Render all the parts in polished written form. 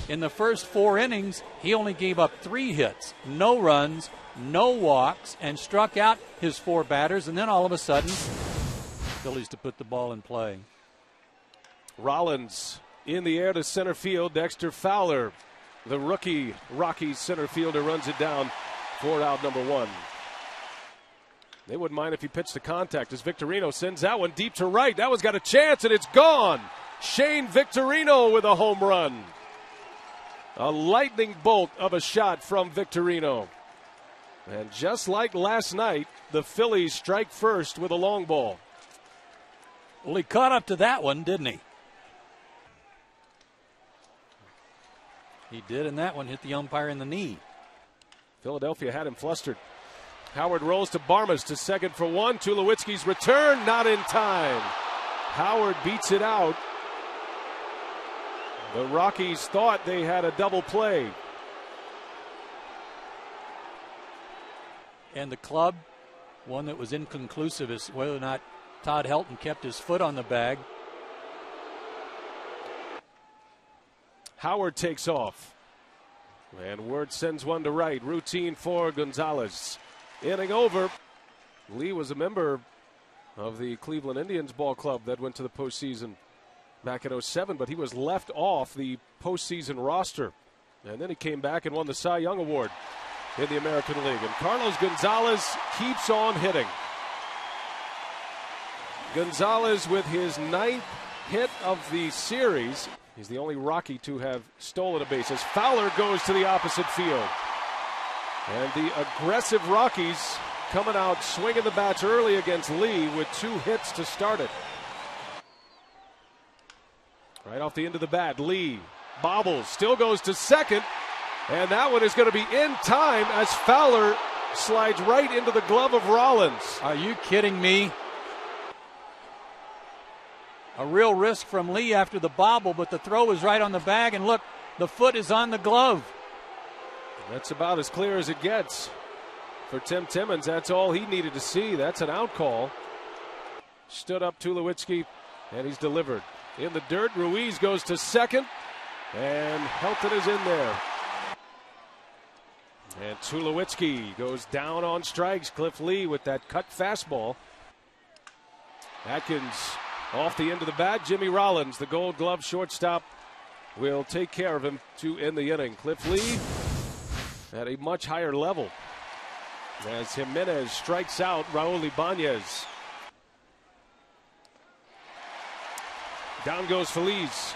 In the first 4 innings, he only gave up 3 hits, no runs, no walks, and struck out his 4 batters. And then all of a sudden, Phillies to put the ball in play. Rollins in the air to center field. Dexter Fowler, the rookie Rockies center fielder, runs it down for out number 1. They wouldn't mind if he pitched to contact as Victorino sends that one deep to right. That one's got a chance, and it's gone. Shane Victorino with a home run. A lightning bolt of a shot from Victorino. And just like last night, the Phillies strike first with a long ball. Well, he caught up to that one, didn't he? He did, and that one hit the umpire in the knee. Philadelphia had him flustered. Howard rolls to Barmas to second for 1. Tulowitzki's return, not in time. Howard beats it out. The Rockies thought they had a double play. And the club, one that was inconclusive as whether or not Todd Helton kept his foot on the bag. Howard takes off. And Ward sends one to right. Routine for Gonzalez. Inning over. Lee was a member of the Cleveland Indians ball club that went to the postseason back in '07, but he was left off the postseason roster. And then he came back and won the Cy Young Award in the American League. And Carlos Gonzalez keeps on hitting. Gonzalez with his 9th hit of the series. He's the only Rocky to have stolen a base as Fowler goes to the opposite field. And the aggressive Rockies coming out swinging the bats early against Lee with 2 hits to start it. Right off the end of the bat, Lee bobbles, still goes to second, and that one is going to be in time as Fowler slides right into the glove of Rollins. Are you kidding me? A real risk from Lee after the bobble, but the throw is right on the bag, and look, the foot is on the glove. That's about as clear as it gets for Tim Timmons. That's all he needed to see. That's an out call. Stood up Tulowitzki, and he's delivered. In the dirt, Ruiz goes to second, and Helton is in there. And Tulowitzki goes down on strikes. Cliff Lee with that cut fastball. Atkins off the end of the bat. Jimmy Rollins, the Gold Glove shortstop, will take care of him to end the inning. Cliff Lee at a much higher level as Jimenez strikes out Raul Ibanez. Down goes Feliz.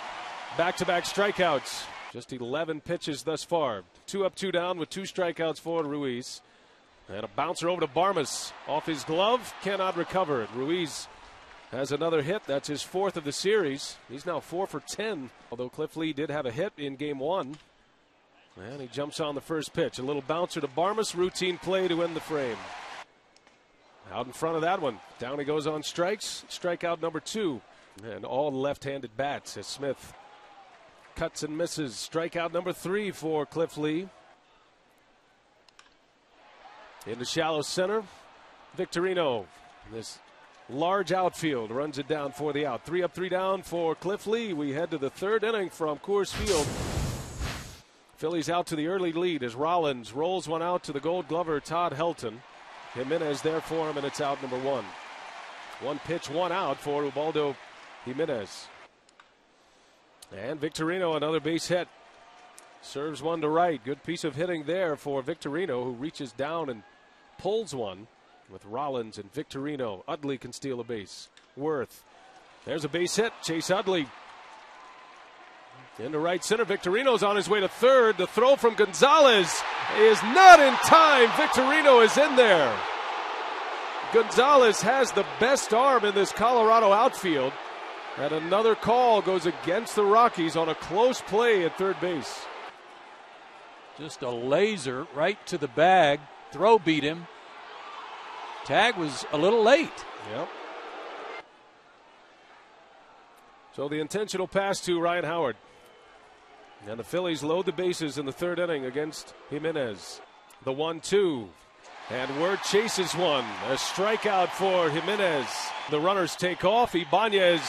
Back-to-back strikeouts. Just 11 pitches thus far. 2 up, 2 down with 2 strikeouts for Ruiz. And a bouncer over to Barmas. Off his glove, cannot recover it. Ruiz has another hit. That's his 4th of the series. He's now 4 for 10. Although Cliff Lee did have a hit in game 1. And he jumps on the first pitch. A little bouncer to Barmas. Routine play to end the frame. Out in front of that one. Down he goes on strikes. Strikeout number 2. And all left-handed bats as Smith cuts and misses. Strikeout number 3 for Cliff Lee. Into shallow center. Victorino. This large outfield runs it down for the out. 3 up, 3 down for Cliff Lee. We head to the 3rd inning from Coors Field. Phillies out to the early lead as Rollins rolls one out to the Gold Glover Todd Helton. Jimenez there for him, and it's out number 1. 1 pitch, 1 out for Ubaldo Jimenez. And Victorino, another base hit. Serves one to right. Good piece of hitting there for Victorino, who reaches down and pulls one with Rollins and Victorino. Utley can steal a base. Worth. There's a base hit. Chase Utley. Into right center. Victorino's on his way to 3rd. The throw from Gonzalez is not in time. Victorino is in there. Gonzalez has the best arm in this Colorado outfield. And another call goes against the Rockies on a close play at 3rd base. Just a laser right to the bag. Throw beat him. Tag was a little late. Yep. So the intentional pass to Ryan Howard. And the Phillies load the bases in the 3rd inning against Jimenez. The 1-2. And Word chases one. A strikeout for Jimenez. The runners take off. Ibanez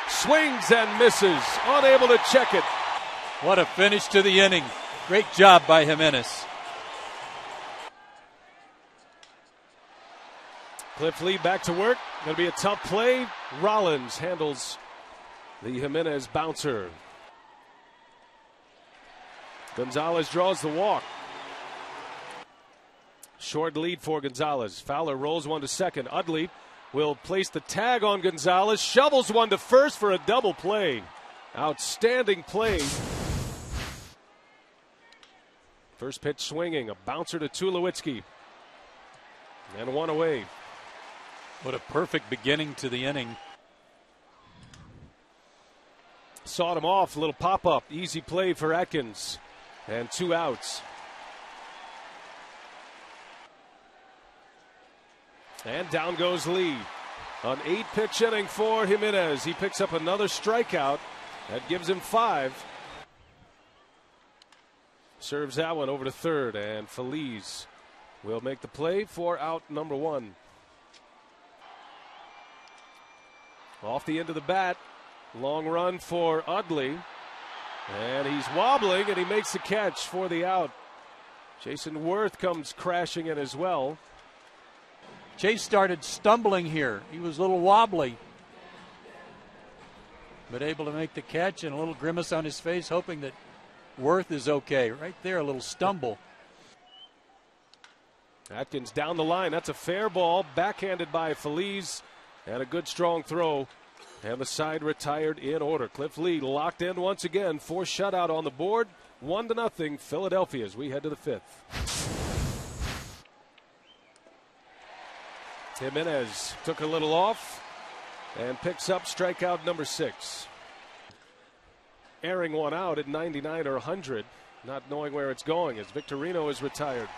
swings and misses. Unable to check it. What a finish to the inning. Great job by Jimenez. Cliff Lee back to work. Going to be a tough play. Rollins handles the Jimenez bouncer. Gonzalez draws the walk. Short lead for Gonzalez. Fowler rolls one to second. Utley will place the tag on Gonzalez. Shovels one to first for a double play. Outstanding play. First pitch swinging. A bouncer to Tulowitzki. And one away. What a perfect beginning to the inning. Sawed him off. A little pop-up. Easy play for Atkins. And 2 outs. And down goes Lee. An 8-pitch inning for Jimenez. He picks up another strikeout. That gives him 5. Serves that one over to third. And Phillies will make the play for out number 1. Off the end of the bat. Long run for Utley. And he's wobbling, and he makes the catch for the out. Jason Worth comes crashing in as well. Chase started stumbling here. He was a little wobbly, but able to make the catch, and a little grimace on his face, hoping that Worth is okay. Right there, a little stumble. Atkins down the line. That's a fair ball, backhanded by Phillies, and a good strong throw. And the side retired in order. Cliff Lee locked in once again. 4 shutout on the board. 1-0 Philadelphia as we head to the 5th. Jimenez took a little off and picks up strikeout number 6. Airing one out at 99 or 100, not knowing where it's going as Victorino is retired.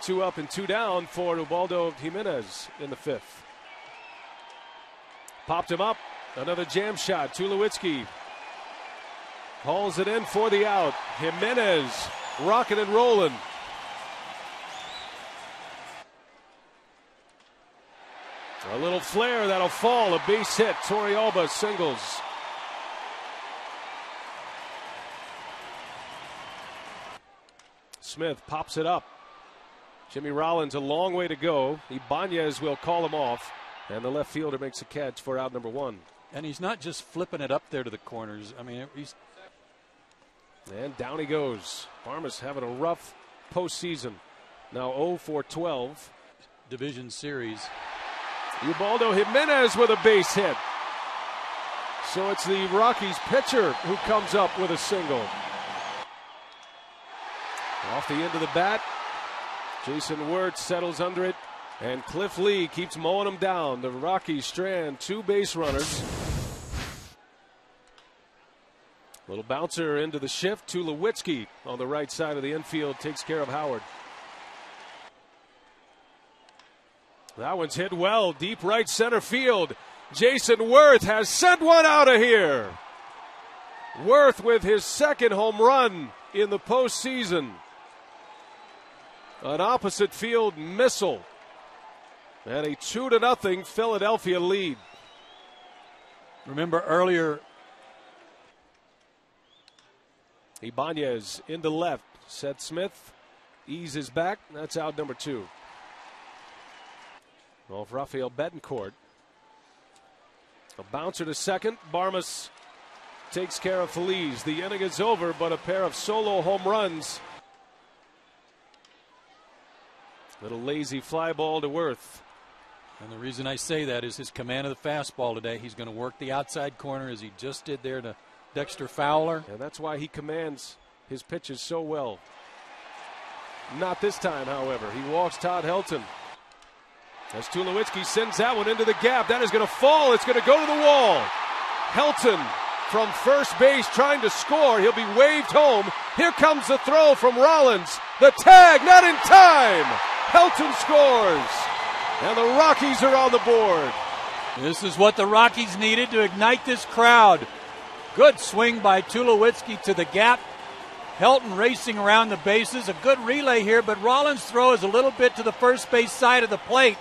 2 up and 2 down for Ubaldo Jimenez in the 5th. Popped him up. Another jam shot. Tulowitzki hauls it in for the out. Jimenez rocking and rolling. A little flare that'll fall. A base hit. Torrealba singles. Smith pops it up. Jimmy Rollins a long way to go. Ibanez will call him off. And the left fielder makes a catch for out number 1. And he's not just flipping it up there to the corners. I mean, he's. And down he goes. Farmer's having a rough postseason. Now 0 for 12. Division series. Ubaldo Jimenez with a base hit. So it's the Rockies pitcher who comes up with a single. Off the end of the bat. Jason Wirtz settles under it. And Cliff Lee keeps mowing them down. The Rockies strand 2 base runners. Little bouncer into the shift. Tulowitzki on the right side of the infield takes care of Howard. That one's hit well. Deep right center field. Jason Wirtz has sent one out of here. Wirtz with his 2nd home run in the postseason. An opposite field missile. And a 2-0 Philadelphia lead. Remember earlier, Ibanez into left. Seth Smith eases back. That's out number 2. Off Rafael Betancourt. A bouncer to second. Barmas takes care of Feliz. The inning is over, but a pair of solo home runs. Little lazy fly ball to Wirth. And the reason I say that is his command of the fastball today. He's going to work the outside corner as he just did there to Dexter Fowler. And that's why he commands his pitches so well. Not this time, however. He walks Todd Helton. As Tulowitzki sends that one into the gap. That is going to fall. It's going to go to the wall. Helton from first base trying to score. He'll be waved home. Here comes the throw from Rollins. The tag, not in time. Helton scores. And the Rockies are on the board. This is what the Rockies needed to ignite this crowd. Good swing by Tulowitzki to the gap. Helton racing around the bases. A good relay here, but Rollins' throw is a little bit to the first base side of the plate.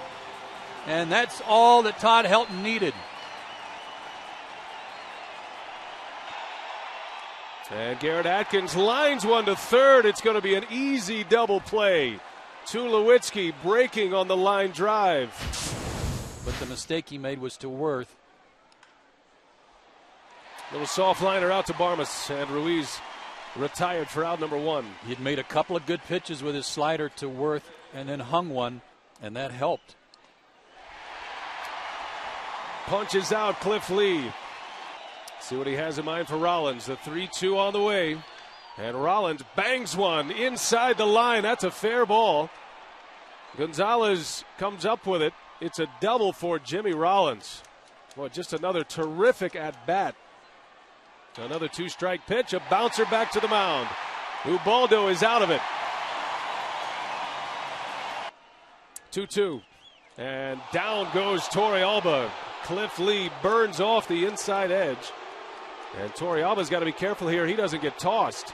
And that's all that Todd Helton needed. And Garrett Atkins lines one to third. It's going to be an easy double play. Tulowitzki breaking on the line drive. But the mistake he made was to Worth. Little soft liner out to Barmas, and Ruiz retired for out number one. He had made a couple of good pitches with his slider to Worth and then hung one, and that helped. Punches out Cliff Lee. See what he has in mind for Rollins. The 3-2 on the way. And Rollins bangs one inside the line. That's a fair ball. Gonzalez comes up with it. It's a double for Jimmy Rollins. Boy, just another terrific at-bat. Another two-strike pitch. A bouncer back to the mound. Ubaldo is out of it. 2-2. And down goes Torrealba. Cliff Lee burns off the inside edge. And Torrealba's got to be careful here. He doesn't get tossed.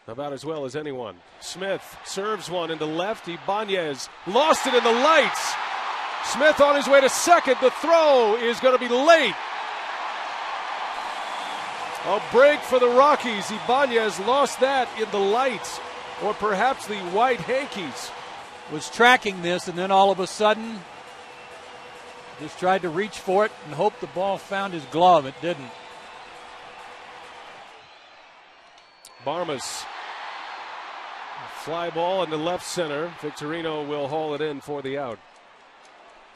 About as well as anyone. Smith serves one into left. Ibanez lost it in the lights. Smith on his way to second. The throw is going to be late. A break for the Rockies. Ibanez lost that in the lights, or perhaps the white hankies. Was tracking this, and then all of a sudden just tried to reach for it and hope the ball found his glove. It didn't. Barmas. Fly ball into left center. Victorino will haul it in for the out.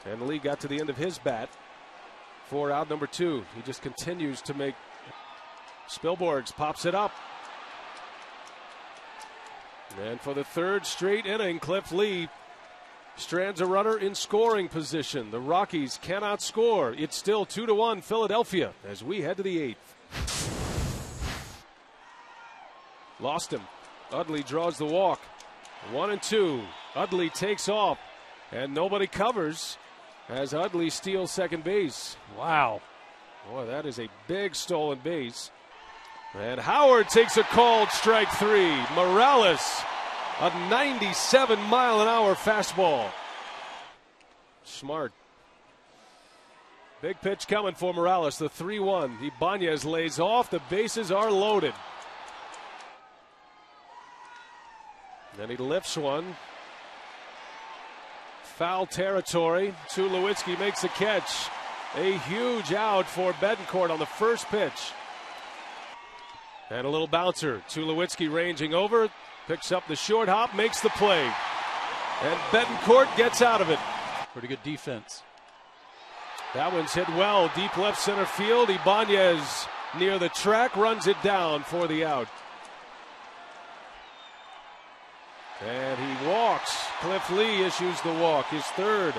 And Lee got to the end of his bat for out number two. He just continues to make. Spilborghs pops it up. And for the third straight inning, Cliff Lee strands a runner in scoring position. The Rockies cannot score. It's still 2-1 Philadelphia as we head to the eighth. Lost him. Utley draws the walk. 1-2. Utley takes off, and nobody covers as Utley steals second base. Wow. Boy, that is a big stolen base. And Howard takes a called strike three. Morales, a 97-mile-an-hour fastball. Smart. Big pitch coming for Morales, the 3-1. Ibanez lays off. The bases are loaded. Then he lifts one. Foul territory. Tulowitzki makes the catch. A huge out for Betancourt on the first pitch. And a little bouncer. Tulowitzki ranging over. Picks up the short hop, makes the play. And Betancourt gets out of it. Pretty good defense. That one's hit well. Deep left center field. Ibanez near the track runs it down for the out. And he walks. Cliff Lee issues the walk, his third.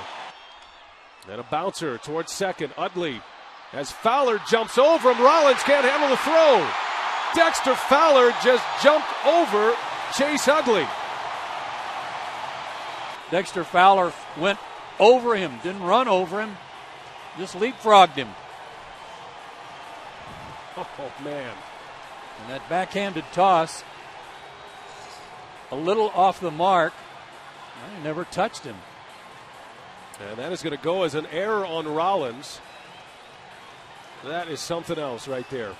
And a bouncer towards second. Utley, as Fowler jumps over him, Rollins can't handle the throw. Dexter Fowler just jumped over Chase Utley. Dexter Fowler went over him, didn't run over him, just leapfrogged him. Oh, man. And that backhanded toss, a little off the mark. I never touched him. And that is going to go as an error on Rollins. That is something else right there.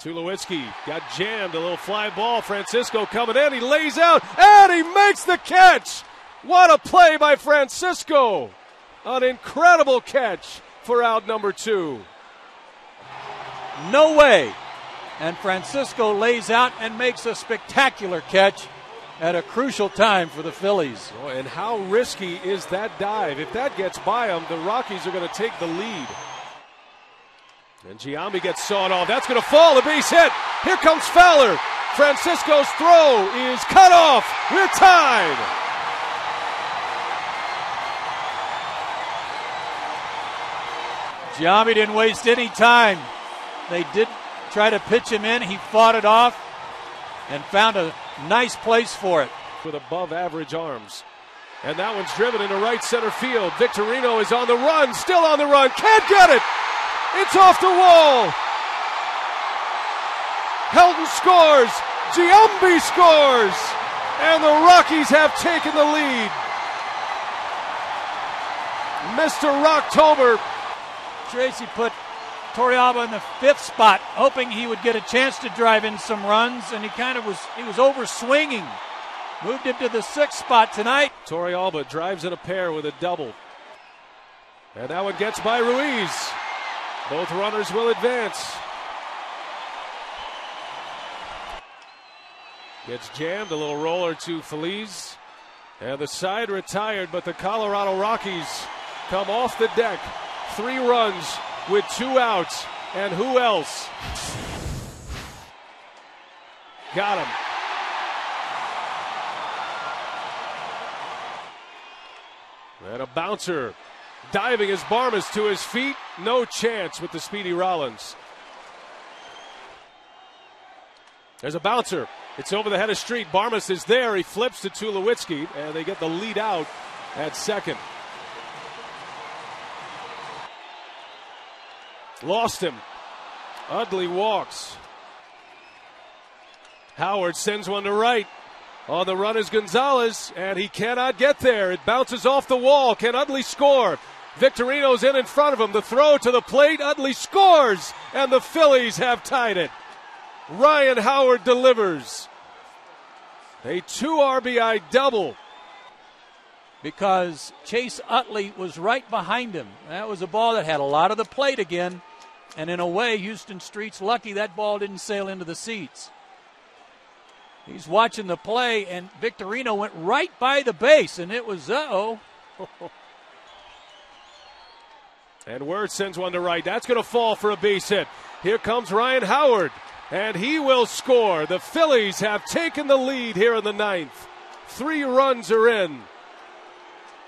Tulowitzki got jammed. A little fly ball. Francisco coming in. He lays out and he makes the catch. What a play by Francisco. An incredible catch for out number two. No way. And Francisco lays out and makes a spectacular catch at a crucial time for the Phillies. Oh, and how risky is that dive? If that gets by them, the Rockies are going to take the lead. And Giambi gets sawed off. That's going to fall. A base hit. Here comes Fowler. Francisco's throw is cut off. We're tied. Giambi didn't waste any time. They did try to pitch him in. He fought it off and found a nice place for it. With above average arms. And that one's driven into right center field. Victorino is on the run. Still on the run. Can't get it. It's off the wall. Helton scores. Giambi scores. And the Rockies have taken the lead. Mr. Rocktober. Tracy put Torrealba in the 5th spot, hoping he would get a chance to drive in some runs, and he was over swinging. Moved him to the 6th spot tonight. Torrealba drives in a pair with a double. And that one gets by Ruiz. Both runners will advance. Gets jammed, a little roller to Phillies. And the side retired, but the Colorado Rockies come off the deck. 3 runs with 2 outs. And who else? Got him. And a bouncer diving as Barmes to his feet. No chance with the speedy Rollins. There's a bouncer. It's over the head of Street. Barmes is there. He flips to Tulowitzki, and they get the lead out at second. Lost him. Utley walks. Howard sends one to right. On the run is Gonzalez, and he cannot get there. It bounces off the wall. Can Utley score? Victorino's in front of him. The throw to the plate. Utley scores, and the Phillies have tied it. Ryan Howard delivers. A 2 RBI double. Because Chase Utley was right behind him. That was a ball that had a lot of the plate again. And in a way, Houston Street's lucky that ball didn't sail into the seats. He's watching the play, and Victorino went right by the base, and it was, uh-oh. And Word sends one to right. That's going to fall for a base hit. Here comes Ryan Howard, and he will score. The Phillies have taken the lead here in the 9th. 3 runs are in.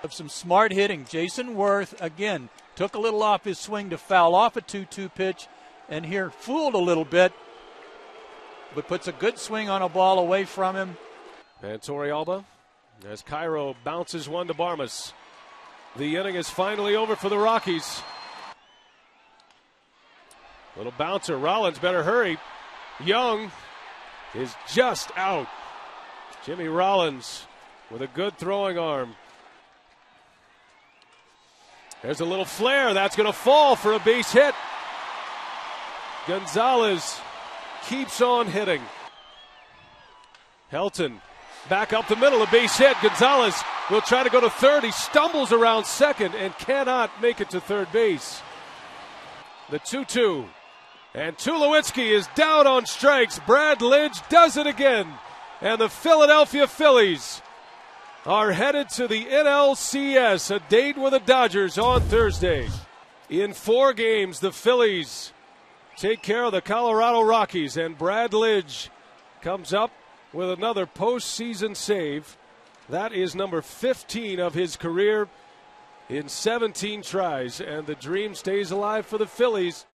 Of some smart hitting. Jason Worth, again, took a little off his swing to foul off a 2-2 pitch, and here fooled a little bit, but puts a good swing on a ball away from him. And Torrealba, as Cairo bounces one to Barmes. The inning is finally over for the Rockies. Little bouncer. Rollins better hurry. Young is just out. Jimmy Rollins with a good throwing arm. There's a little flare. That's going to fall for a base hit. Gonzalez keeps on hitting. Helton back up the middle, a base hit. Gonzalez will try to go to third. He stumbles around second and cannot make it to third base. The 2-2. And Tulowitzki is down on strikes. Brad Lidge does it again. And the Philadelphia Phillies are headed to the NLCS, a date with the Dodgers on Thursday. In 4 games, the Phillies take care of the Colorado Rockies, and Brad Lidge comes up with another postseason save. That is number 15 of his career in 17 tries, and the dream stays alive for the Phillies.